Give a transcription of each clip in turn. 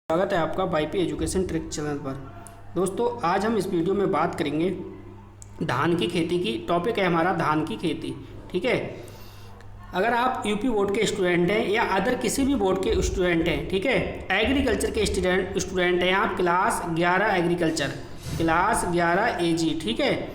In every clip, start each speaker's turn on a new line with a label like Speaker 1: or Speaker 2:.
Speaker 1: स्वागत है आपका वाईपी एजुकेशन ट्रिक चैनल पर। दोस्तों, आज हम इस वीडियो में बात करेंगे धान की खेती की। टॉपिक है हमारा धान की खेती। ठीक है, अगर आप यूपी बोर्ड के स्टूडेंट हैं या अदर किसी भी बोर्ड के स्टूडेंट हैं, ठीक है, एग्रीकल्चर के स्टूडेंट हैं आप, क्लास 11 एग्रीकल्चर, क्लास 11 एजी, ठीक है,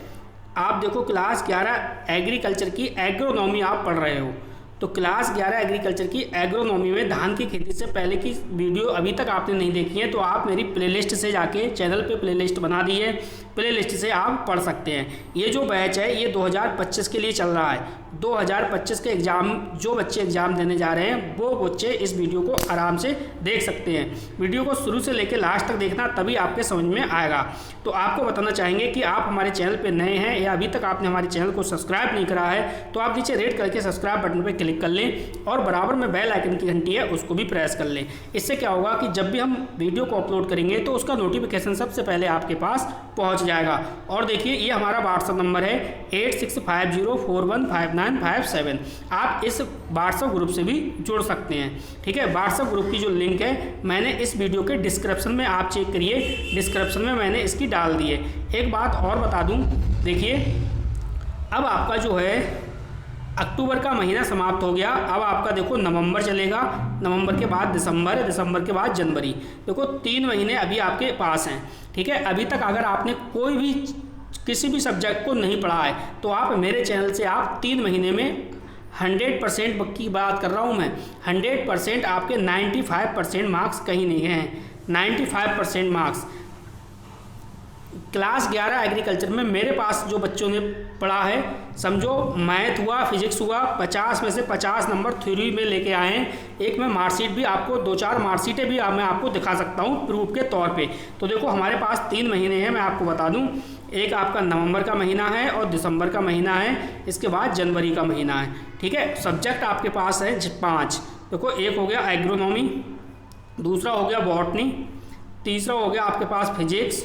Speaker 1: आप देखो क्लास 11 एग्रीकल्चर की एग्रोनॉमी आप पढ़ रहे हो, तो क्लास 11 एग्रीकल्चर की एग्रोनॉमी में धान की खेती से पहले की वीडियो अभी तक आपने नहीं देखी है तो आप मेरी प्लेलिस्ट से जाके चैनल पे प्लेलिस्ट बना दी है, प्लेलिस्ट से आप पढ़ सकते हैं। ये जो बैच है ये 2025 के लिए चल रहा है। 2025 के एग्ज़ाम जो बच्चे एग्ज़ाम देने जा रहे हैं वो बच्चे इस वीडियो को आराम से देख सकते हैं। वीडियो को शुरू से लेकर लास्ट तक देखना, तभी आपके समझ में आएगा। तो आपको बताना चाहेंगे कि आप हमारे चैनल पे नए हैं या अभी तक आपने हमारे चैनल को सब्सक्राइब नहीं करा है तो आप नीचे रेड करके सब्सक्राइब बटन पर क्लिक कर लें और बराबर में बेल आइकन की घंटी है उसको भी प्रेस कर लें। इससे क्या होगा कि जब भी हम वीडियो को अपलोड करेंगे तो उसका नोटिफिकेशन सबसे पहले आपके पास पहुंच जाएगा। और देखिए, ये हमारा व्हाट्सएप नंबर है 8650415957। आप इस व्हाट्सएप ग्रुप से भी जुड़ सकते हैं। ठीक है, व्हाट्सएप ग्रुप की जो लिंक है मैंने इस वीडियो के डिस्क्रिप्शन में, आप चेक करिए, डिस्क्रिप्शन में मैंने इसकी डाल दी है। एक बात और बता दूं, देखिए अब आपका जो है अक्टूबर का महीना समाप्त हो गया। अब आपका देखो नवंबर चलेगा, नवंबर के बाद दिसंबर, दिसंबर के बाद जनवरी। देखो 3 महीने अभी आपके पास हैं। ठीक है, अभी तक अगर आपने कोई भी किसी भी सब्जेक्ट को नहीं पढ़ा है तो आप मेरे चैनल से आप 3 महीने में 100% की बात कर रहा हूँ मैं, 100% आपके 95% मार्क्स कहीं नहीं हैं। 95% मार्क्स क्लास 11 एग्रीकल्चर में मेरे पास जो बच्चों ने पढ़ा है, समझो मैथ हुआ, फिजिक्स हुआ, 50 में से 50 नंबर थ्योरी में लेके आए हैं। एक मैं मार्कशीट भी आपको 2-4 मार्कशीटें भी मैं आपको दिखा सकता हूँ प्रूफ के तौर पे। तो देखो हमारे पास 3 महीने हैं, मैं आपको बता दूँ। एक आपका नवंबर का महीना है और दिसंबर का महीना है, इसके बाद जनवरी का महीना है। ठीक है, सब्जेक्ट आपके पास है 5। देखो, एक हो गया एग्रोनॉमी, दूसरा हो गया बॉटनी, तीसरा हो गया आपके पास फिजिक्स,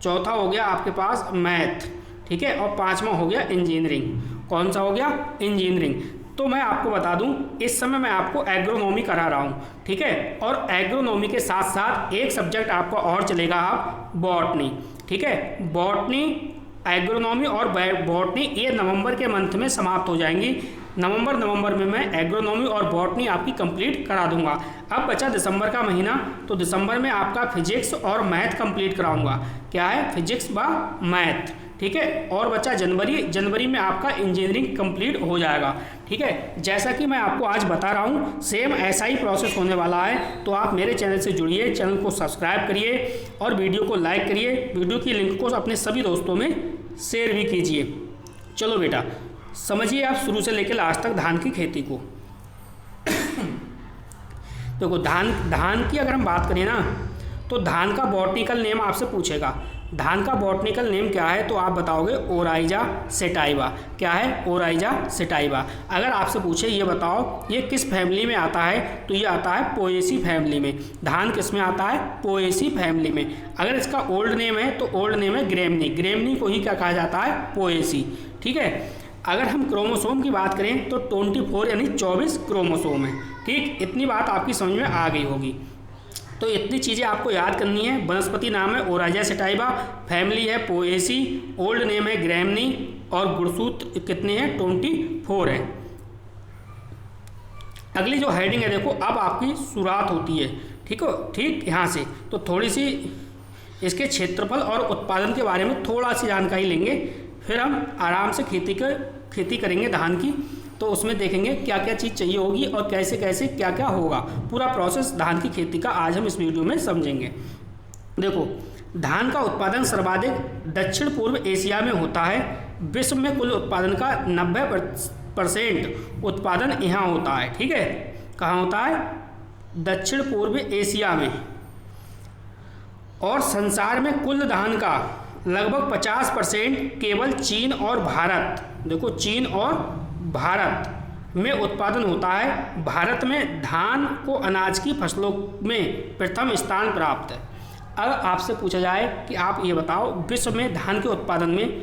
Speaker 1: चौथा हो गया आपके पास मैथ, ठीक है, और 5वां हो गया इंजीनियरिंग। कौन सा हो गया? इंजीनियरिंग। तो मैं आपको बता दूं, इस समय मैं आपको एग्रोनॉमी करा रहा हूं, ठीक है, और एग्रोनॉमी के साथ साथ एक सब्जेक्ट आपका और चलेगा, आप बॉटनी। ठीक है, बॉटनी, एग्रोनॉमी और बॉटनी ये नवंबर के मंथ में समाप्त हो जाएंगी। नवंबर में मैं एग्रोनॉमी और बॉटनी आपकी कंप्लीट करा दूंगा। अब बचा दिसंबर का महीना, तो दिसंबर में आपका फिजिक्स और मैथ कंप्लीट कराऊंगा। क्या है? फिजिक्स व मैथ। ठीक है, और बचा जनवरी में आपका इंजीनियरिंग कंप्लीट हो जाएगा। ठीक है, जैसा कि मैं आपको आज बता रहा हूँ सेम ऐसा ही प्रोसेस होने वाला है। तो आप मेरे चैनल से जुड़िए, चैनल को सब्सक्राइब करिए और वीडियो को लाइक करिए, वीडियो की लिंक को अपने सभी दोस्तों में शेयर भी कीजिए। चलो बेटा, समझिए आप शुरू से लेकर लास्ट तक धान की खेती को। देखो धान की अगर हम बात करें ना, तो धान का बॉटनिकल नेम आपसे पूछेगा। धान का बॉटनिकल नेम क्या है तो आप बताओगे ओराइजा सेटाइवा। क्या है? Oryza sativa. अगर आपसे पूछे ये बताओ ये किस फैमिली में आता है, तो ये आता है पोएसी फैमिली में। धान किस में आता है? पोएसी फैमिली में। अगर इसका ओल्ड नेम है तो ओल्ड नेम है ग्रेमनी। ग्रेमनी को ही क्या कहा जाता है? पोएसी। ठीक है, अगर हम क्रोमोसोम की बात करें तो 24 यानी 24 क्रोमोसोम है। ठीक, इतनी बात आपकी समझ में आ गई होगी। तो इतनी चीज़ें आपको याद करनी है। वनस्पति नाम है ओराइजा सेटाइवा, फैमिली है पोएसी, ओल्ड नेम है ग्रेमनी और गुणसूत्र कितने हैं? 24 है। अगली जो हेडिंग है, देखो अब आपकी शुरुआत होती है। ठीक हो, ठीक यहाँ से तो थोड़ी सी इसके क्षेत्रफल और उत्पादन के बारे में थोड़ा सी जानकारी लेंगे, फिर हम आराम से खेती करेंगे धान की। तो उसमें देखेंगे क्या क्या चीज़ चाहिए होगी और कैसे कैसे क्या क्या होगा। पूरा प्रोसेस धान की खेती का आज हम इस वीडियो में समझेंगे। देखो, धान का उत्पादन सर्वाधिक दक्षिण पूर्व एशिया में होता है। विश्व में कुल उत्पादन का 90% उत्पादन यहाँ होता है। ठीक है, कहाँ होता है? दक्षिण पूर्व एशिया में। और संसार में कुल धान का लगभग 50% केवल चीन और भारत, देखो चीन और भारत में उत्पादन होता है। भारत में धान को अनाज की फसलों में प्रथम स्थान प्राप्त है। अब आपसे पूछा जाए कि आप ये बताओ विश्व में धान के उत्पादन में,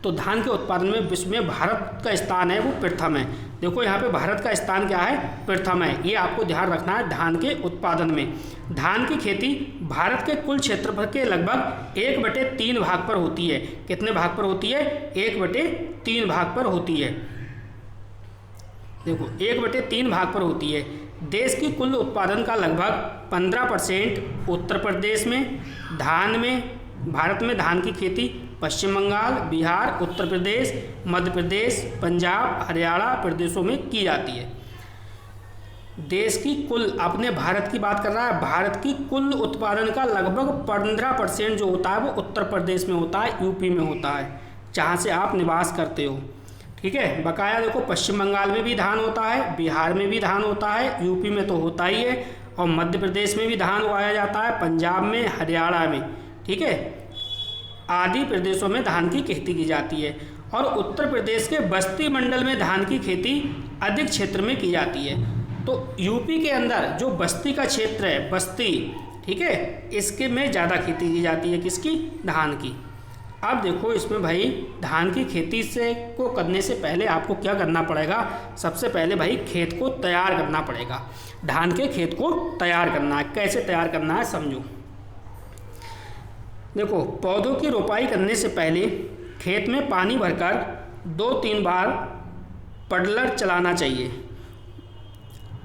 Speaker 1: तो धान के उत्पादन में विश्व में भारत का स्थान है वो प्रथम है। देखो यहाँ पे भारत का स्थान क्या है, प्रथम है। ये आपको ध्यान रखना है धान के उत्पादन में। धान की खेती भारत के कुल क्षेत्रफल के लगभग 1/3 भाग पर होती है। कितने भाग पर होती है? 1/3 भाग पर होती है। देखो 1/3 भाग पर होती है। देश की कुल उत्पादन का लगभग 15% उत्तर प्रदेश में धान में, भारत में धान की खेती पश्चिम बंगाल, बिहार, उत्तर प्रदेश, मध्य प्रदेश, पंजाब, हरियाणा प्रदेशों में की जाती है। देश की कुल, अपने भारत की बात कर रहा है, भारत की कुल उत्पादन का लगभग 15% जो होता है वो उत्तर प्रदेश में होता है, यूपी में होता है, जहाँ से आप निवास करते हो। ठीक है। बकाया देखो पश्चिम बंगाल में भी धान होता है, बिहार में भी धान होता है, यूपी में तो होता ही है, और मध्य प्रदेश में भी धान उगाया जाता है, पंजाब में, हरियाणा में, ठीक है, आदि प्रदेशों में धान की खेती की जाती है। और उत्तर प्रदेश के बस्ती मंडल में धान की खेती अधिक क्षेत्र में की जाती है। तो यूपी के अंदर जो बस्ती का क्षेत्र है, बस्ती, ठीक है, इसके में ज़्यादा खेती की जाती है, किसकी? धान की। अब देखो इसमें भाई धान की खेती से को करने से पहले आपको क्या करना पड़ेगा? सबसे पहले भाई खेत को तैयार करना पड़ेगा। धान के खेत को तैयार करना है। कैसे तैयार करना है समझो। देखो पौधों की रोपाई करने से पहले खेत में पानी भरकर 2-3 बार पडलर चलाना चाहिए।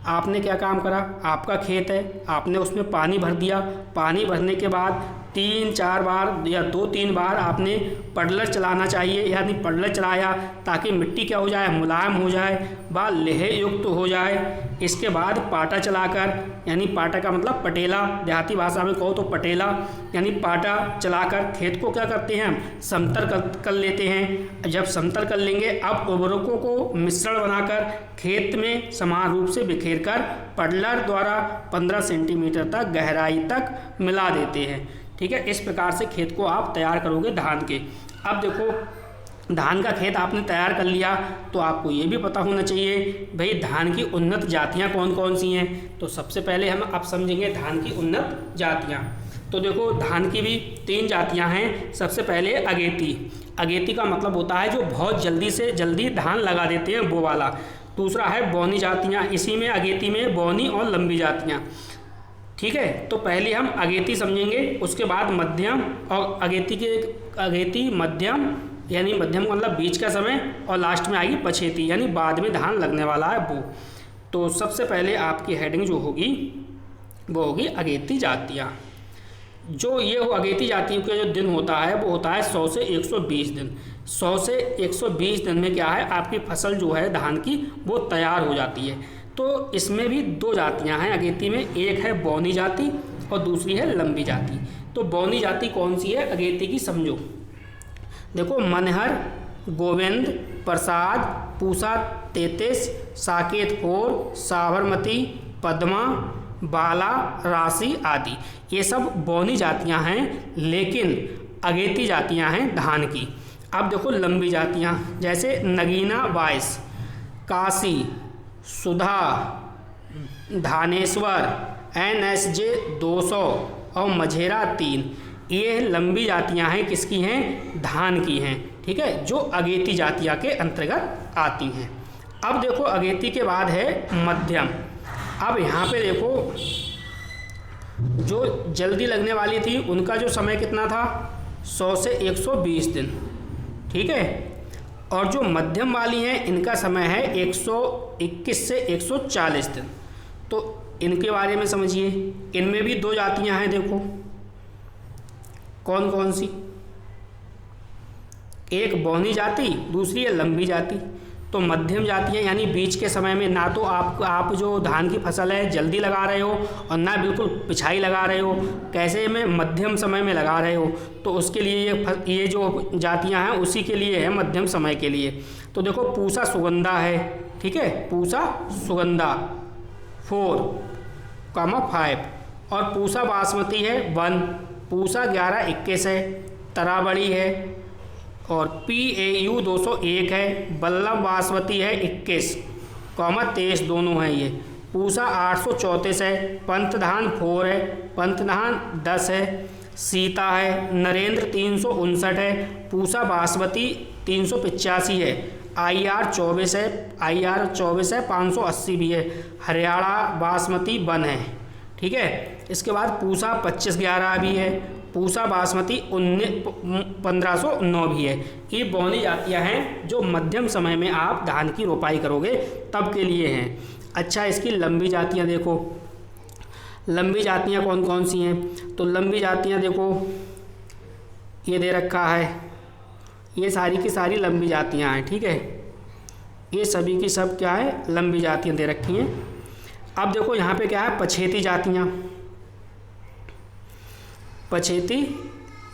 Speaker 1: आपने क्या काम करा? आपका खेत है, आपने उसमें पानी भर दिया। पानी भरने के बाद 3-4 बार या 2-3 बार आपने पडलर चलाना चाहिए, यानी पडलर चलाया ताकि मिट्टी क्या हो जाए? मुलायम हो जाए, व लेह युक्त हो जाए। इसके बाद पाटा चलाकर, यानी पाटा का मतलब पटेला, देहाती भाषा में कहो तो पटेला, यानी पाटा चलाकर खेत को क्या करते हैं? हम समतल कर लेते हैं। जब समतल कर लेंगे, अब उर्वरकों को मिश्रण बनाकर खेत में समान रूप से बिखेर कर पडलर द्वारा 15 सेंटीमीटर तक गहराई तक मिला देते हैं। ठीक है। इस प्रकार से खेत को आप तैयार करोगे धान के। अब देखो धान का खेत आपने तैयार कर लिया तो आपको ये भी पता होना चाहिए भाई धान की उन्नत जातियाँ कौन कौन सी हैं। तो सबसे पहले हम अब समझेंगे धान की उन्नत जातियाँ। तो देखो धान की भी 3 जातियाँ हैं। सबसे पहले अगेती। अगेती का मतलब होता है जो बहुत जल्दी से जल्दी धान लगा देते हैं, वो वाला। दूसरा है बौनी जातियाँ। इसी में अगेती में बौनी और लंबी जातियाँ। ठीक है। तो पहले हम अगेती समझेंगे, उसके बाद मध्यम, और अगेती मध्यम, यानी मध्यम का मतलब बीच का समय, और लास्ट में आएगी पछेती, यानी बाद में धान लगने वाला है वो। तो सबसे पहले आपकी हेडिंग जो होगी वो होगी अगेती जातियाँ। जो ये हो अगेती जातियों का जो दिन होता है वो होता है 100 से 120 दिन। 100 से 120 दिन में क्या है, आपकी फसल जो है धान की वो तैयार हो जाती है। तो इसमें भी 2 जातियां हैं अगेती में, एक है बौनी जाति और दूसरी है लंबी जाति। तो बौनी जाति कौन सी है अगेती की समझो। देखो मनहर, गोविंद, प्रसाद, पूसा 33, साकेत 4, साबरमती, पद्मा, बाला, राशि आदि, ये सब बौनी जातियां हैं, लेकिन अगेती जातियां हैं धान की। अब देखो लंबी जातियां, जैसे नगीना 22, काशी, सुधा, धानेश्वर, NSJ 200 और मझेरा 3, ये लंबी जातियां हैं, किसकी हैं? धान की हैं। ठीक है, जो अगेती जातियां के अंतर्गत आती हैं। अब देखो अगेती के बाद है मध्यम। अब यहाँ पे देखो जो जल्दी लगने वाली थी उनका जो समय कितना था? 100 से 120 दिन। ठीक है। और जो मध्यम वाली हैं इनका समय है 121 से 140 दिन। तो इनके बारे में समझिए। इनमें भी 2 जातियां हैं, देखो कौन कौन सी? एक बौनी जाति, दूसरी है लंबी जाति। तो मध्यम जातियाँ यानी बीच के समय में ना तो आप जो धान की फसल है जल्दी लगा रहे हो और ना बिल्कुल पिछाई लगा रहे हो, कैसे में मध्यम समय में लगा रहे हो। तो उसके लिए ये जो जातियाँ हैं उसी के लिए है, मध्यम समय के लिए। तो देखो पूसा सुगंधा है, ठीक है, पूसा सुगंधा 4,5 और पूसा बासमती है 1, पूसा 11-21 है, तराबड़ी है और PAU 201 है, बल्लभ बासमती है 21,23 दोनों हैं ये। पूसा 834 है, पंतधान 4 है, पंतधान 10 है, सीता है, नरेंद्र 359 है, पूसा बासमती 385 है, IR 24 है, IR 24 है, 580 भी है। हरियाणा बासमती 1 है, ठीक है। इसके बाद पूसा 2511 भी है, पूसा बासमती 1509 भी है। ये बौनी जातियाँ हैं जो मध्यम समय में आप धान की रोपाई करोगे तब के लिए हैं। अच्छा, इसकी लंबी जातियाँ देखो, लंबी जातियाँ कौन कौन सी हैं? तो लंबी जातियाँ देखो, ये दे रखा है, ये सारी की सारी लंबी जातियाँ हैं, ठीक है। ये सभी की सब क्या है? लंबी जातियाँ दे रखी हैं। अब देखो यहाँ पे क्या है? पछेती जातियाँ, पछेती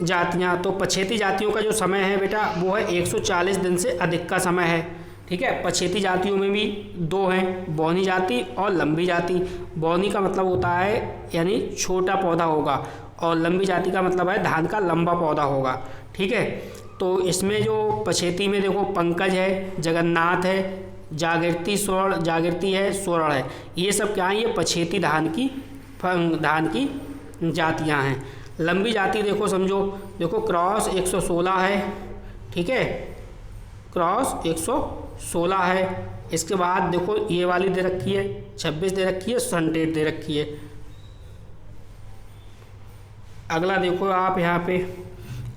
Speaker 1: जातियाँ। तो पछेती जातियों का जो समय है बेटा वो है 140 दिन से अधिक का समय है, ठीक है। पछेती जातियों में भी 2 हैं, बौनी जाति और लंबी जाति। बौनी का मतलब होता है यानी छोटा पौधा होगा, और लंबी जाति का मतलब है धान का लंबा पौधा होगा, ठीक है। तो इसमें जो पछेती में देखो पंकज है, जगन्नाथ है, जागृति है, स्वर्ण है, ये सब क्या है? ये पछेती धान की जातियां हैं। लंबी जाति देखो, समझो, देखो क्रॉस 116 है, ठीक है, क्रॉस 116 है। इसके बाद देखो ये वाली दे रखी है 26 दे रखी है, 68 दे रखी है। अगला देखो आप यहाँ पे,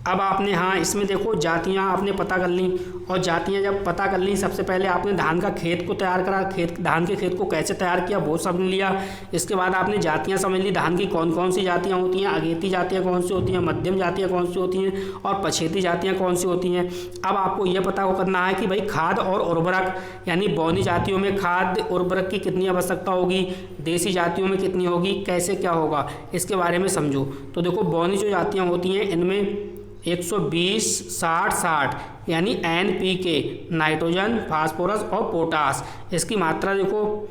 Speaker 1: अब आपने हाँ इसमें देखो जातियाँ आपने पता कर ली, और जातियाँ जब पता कर ली, सबसे पहले आपने धान का खेत को तैयार करा, धान के खेत को कैसे तैयार किया वो समझ लिया। इसके बाद आपने जातियाँ समझ ली, धान की कौन कौन सी जातियाँ होती हैं, अगेती जातियाँ कौन सी होती हैं, मध्यम जातियाँ कौन सी होती हैं, और पछेती जातियाँ कौन सी होती हैं। अब आपको ये पता करना है कि भाई खाद और उर्वरक, यानी बौनी जातियों में खाद उर्वरक की कितनी आवश्यकता होगी, देसी जातियों में कितनी होगी, कैसे क्या होगा, इसके बारे में समझो। तो देखो बौनी जो जातियाँ होती हैं इनमें 120 60 60 यानी NPK, नाइट्रोजन, फास्फोरस और पोटास, इसकी मात्रा देखो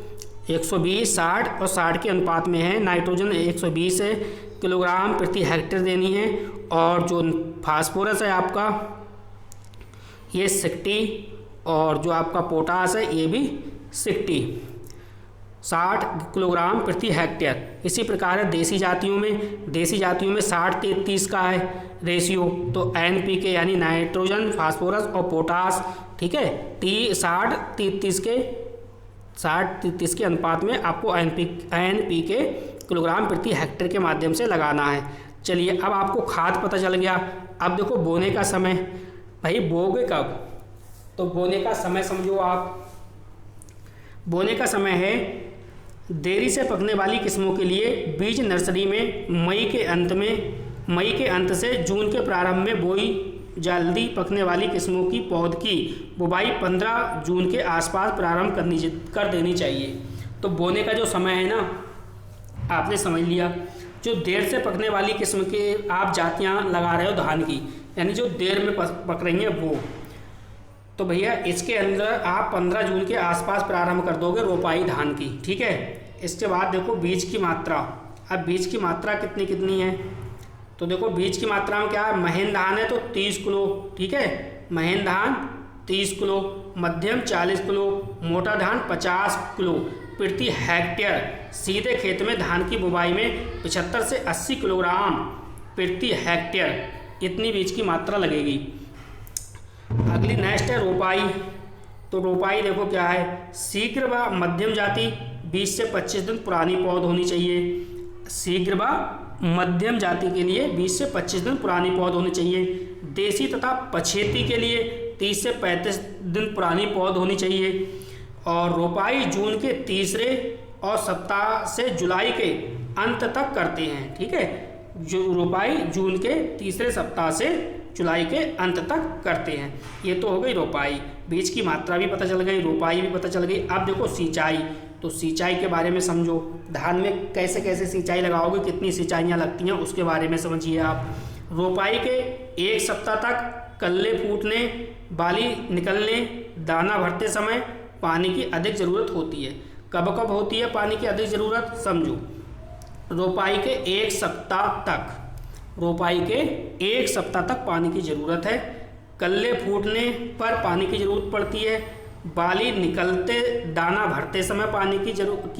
Speaker 1: 120 60 और 60 के अनुपात में है। नाइट्रोजन 120 है किलोग्राम प्रति हेक्टेयर देनी है, और जो फास्फोरस है आपका ये 60, और जो आपका पोटास है ये भी 60 किलोग्राम प्रति हेक्टेयर। इसी प्रकार है देसी जातियों में 60-33 का है रेशियो, तो NPK यानी नाइट्रोजन, फास्फोरस और पोटास, ठीक है, 60-33 के अनुपात में आपको NPK किलोग्राम प्रति हेक्टेयर के माध्यम से लगाना है। चलिए अब आपको खाद पता चल गया। अब देखो बोने का समय, भाई बोगे कब? तो बोने का समय समझो आप, बोने का समय है देरी से पकने वाली किस्मों के लिए बीज नर्सरी में मई के अंत से जून के प्रारंभ में बोई। जल्दी पकने वाली किस्मों की पौध की बुवाई 15 जून के आसपास प्रारंभ कर देनी चाहिए। तो बोने का जो समय है ना आपने समझ लिया। जो देर से पकने वाली किस्म के आप जातियाँ लगा रहे हो धान की, यानी जो देर में पक रही हैं वो, तो भैया इसके अंदर आप 15 जून के आसपास प्रारंभ कर दोगे रोपाई धान की, ठीक है। इसके बाद देखो बीज की मात्रा, अब बीज की मात्रा कितनी है? तो देखो बीज की मात्रा में क्या है, महीन धान है तो 30 किलो, ठीक है, महीन धान 30 किलो, मध्यम 40 किलो, मोटा धान 50 किलो प्रति हेक्टेयर। सीधे खेत में धान की बुवाई में 75 से 80 किलोग्राम प्रति हेक्टेयर, इतनी बीज की मात्रा लगेगी। अगली नेक्स्ट है रोपाई। तो रोपाई देखो क्या है, शीघ्र व मध्यम जाति 20 से 25 दिन पुरानी पौध होनी चाहिए। शीघ्र व मध्यम जाति के लिए 20 से 25 दिन पुरानी पौध होनी चाहिए। देसी तथा पछेती के लिए 30 से 35 दिन पुरानी पौध होनी चाहिए। और रोपाई जून के तीसरे और सप्ताह से जुलाई के अंत तक करते हैं, ठीक है। जो रोपाई जून के तीसरे सप्ताह से जुलाई के अंत तक करते हैं। ये तो हो गई रोपाई, बीज की मात्रा भी पता चल गई, रोपाई भी पता चल गई। अब देखो सिंचाई, तो सिंचाई के बारे में समझो, धान में कैसे कैसे सिंचाई लगाओगे, कितनी सिंचाइयाँ लगती हैं उसके बारे में समझिए आप। रोपाई के 1 सप्ताह तक कल्ले फूटने, बाली निकलने, दाना भरते समय पानी की अधिक ज़रूरत होती है। कब कब होती है पानी की अधिक ज़रूरत समझो, रोपाई के 1 सप्ताह तक, रोपाई के 1 सप्ताह तक पानी की ज़रूरत है। कल्ले फूटने पर पानी की ज़रूरत पड़ती है। बाली निकलते, दाना भरते समय पानी की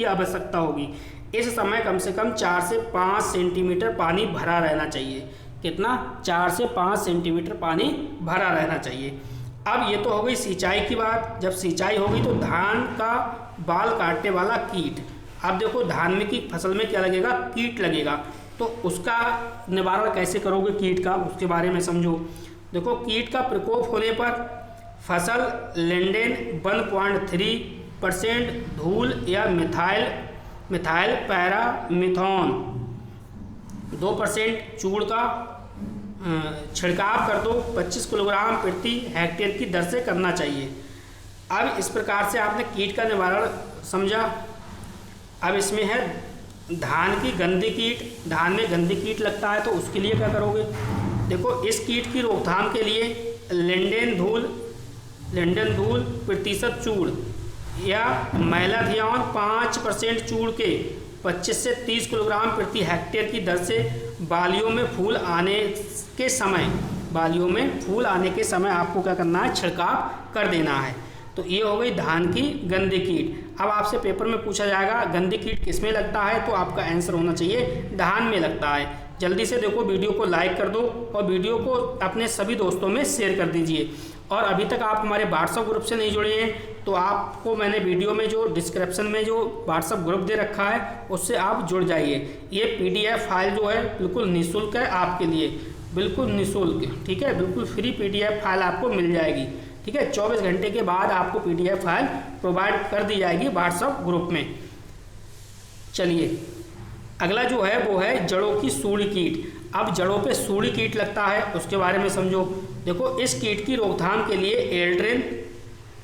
Speaker 1: आवश्यकता होगी। इस समय कम से कम 4 से 5 सेंटीमीटर पानी भरा रहना चाहिए। कितना? 4 से 5 सेंटीमीटर पानी भरा रहना चाहिए। अब ये तो हो गई सिंचाई की बात। जब सिंचाई होगी तो धान का बाल काटने वाला कीट। अब देखो धान में की फसल में क्या लगेगा, कीट लगेगा, तो उसका निवारण कैसे करोगे कीट का, उसके बारे में समझो। देखो कीट का प्रकोप होने पर फसल लिंडेन 1.3% धूल या मिथाइल पैरामिथॉन 2% चूड़ का छिड़काव कर दो 25 किलोग्राम प्रति हेक्टेयर की दर से करना चाहिए। अब इस प्रकार से आपने कीट का निवारण समझा। अब इसमें है धान की गंदी कीट। धान में गंदी कीट लगता है तो उसके लिए क्या करोगे। देखो इस कीट की रोकथाम के लिए लिंडेन धूल प्रतिशत चूड़ या मैलाथियन 5% चूड़ के 25 से 30 किलोग्राम प्रति हेक्टेयर की दर से बालियों में फूल आने के समय आपको क्या करना है, छिड़काव कर देना है। तो ये हो गई धान की गंदी कीट। अब आपसे पेपर में पूछा जाएगा गंदी कीट किस में लगता है, तो आपका आंसर होना चाहिए धान में लगता है। जल्दी से देखो वीडियो को लाइक कर दो और वीडियो को अपने सभी दोस्तों में शेयर कर दीजिए। और अभी तक आप हमारे व्हाट्सएप ग्रुप से नहीं जुड़े हैं तो आपको मैंने वीडियो में जो डिस्क्रिप्शन में जो व्हाट्सएप ग्रुप दे रखा है उससे आप जुड़ जाइए। ये PDF फाइल जो है बिल्कुल निःशुल्क है आपके लिए, बिल्कुल निःशुल्क, ठीक है, बिल्कुल फ्री PDF फाइल आपको मिल जाएगी, ठीक है। 24 घंटे के बाद आपको PDF फाइल प्रोवाइड कर दी जाएगी व्हाट्सएप ग्रुप में। चलिए अगला जो है वो है जड़ों की सूड़ी कीट। अब जड़ों पे सूड़ी कीट लगता है उसके बारे में समझो। देखो इस कीट की रोकथाम के लिए एल्ड्रेन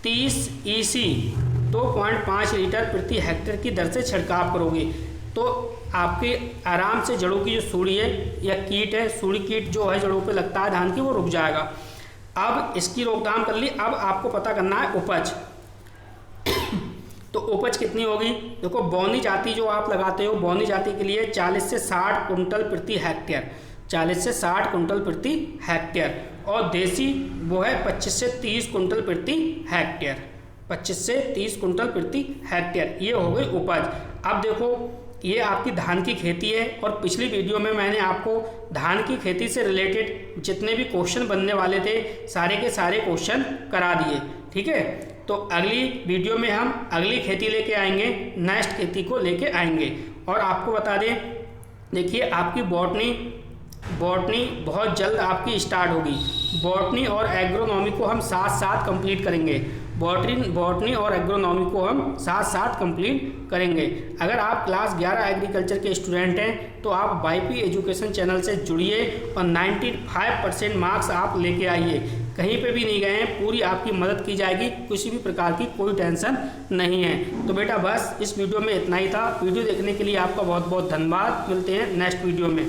Speaker 1: 30 EC 2.5 लीटर प्रति हेक्टेयर की दर से छिड़काव करोगे तो आपके आराम से जड़ों की जो सूड़ी है या कीट है, सूड़ी कीट जो है जड़ों पे लगता है धान की, वो रुक जाएगा। अब इसकी रोकथाम कर ली। अब आपको पता करना है उपज। तो उपज कितनी होगी। देखो बौनी जाति जो आप लगाते हो, बौनी जाति के लिए 40 से 60 कुंटल प्रति हेक्टेयर, 40 से 60 कुंटल प्रति हेक्टेयर। और देसी वो है 25 से 30 कुंटल प्रति हेक्टेयर, 25 से 30 कुंटल प्रति हेक्टेयर। ये हो गई उपज। अब देखो ये आपकी धान की खेती है और पिछली वीडियो में मैंने आपको धान की खेती से रिलेटेड जितने भी क्वेश्चन बनने वाले थे सारे के सारे क्वेश्चन करा दिए, ठीक है। तो अगली वीडियो में हम अगली खेती लेके आएंगे, नेक्स्ट खेती को लेके आएंगे। और आपको बता दें, देखिए आपकी बॉटनी बहुत जल्द आपकी स्टार्ट होगी। बॉटनी और एग्रोनॉमी को हम साथ साथ कंप्लीट करेंगे। बॉटनी और एग्रोनॉमी को हम साथ साथ कंप्लीट करेंगे। अगर आप क्लास 11 एग्रीकल्चर के स्टूडेंट हैं तो आप YP एजुकेशन चैनल से जुड़िए और 95% मार्क्स आप लेके आइए। कहीं पे भी नहीं गए हैं, पूरी आपकी मदद की जाएगी, किसी भी प्रकार की कोई टेंशन नहीं है। तो बेटा बस इस वीडियो में इतना ही था। वीडियो देखने के लिए आपका बहुत बहुत धन्यवाद। मिलते हैं नेक्स्ट वीडियो में।